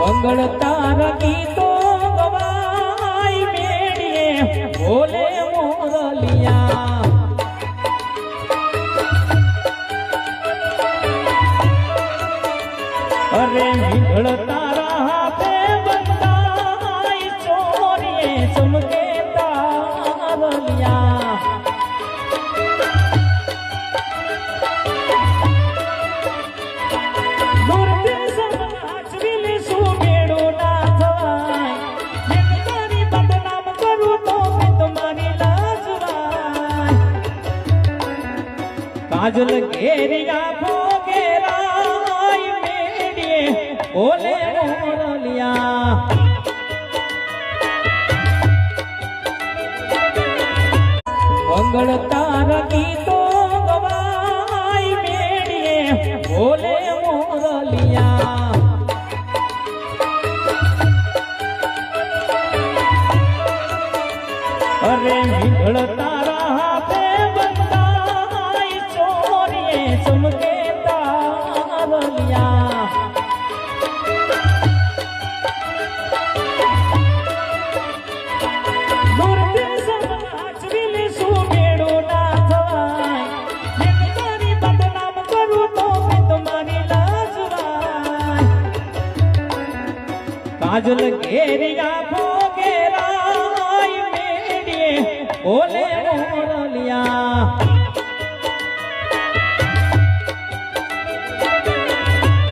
મંગળતા ગીતો ગવાય મેળીએ બોલે મોરલિયા અરે મીંગળ તારા હાથે બંધાય ચોરીએ ચમકે તારલિયા કાજલ ઘેરી આંખો ઘેરાય મેડીએ બોલે મોરલિયા મંગળ તાર ગીતો ગવાય મેડીએ બોલે મોરલિયા અરે મીંગળ તારા હાથે ચમકે તારલિયા દૂરથી સાચવીને સુમેળો ના થવાય તારી બદનામ કરું તો તમારી લાજવાય કાજલ ઘેરી આંખો ઘેરાય મેડીએ બોલે મોરલિયા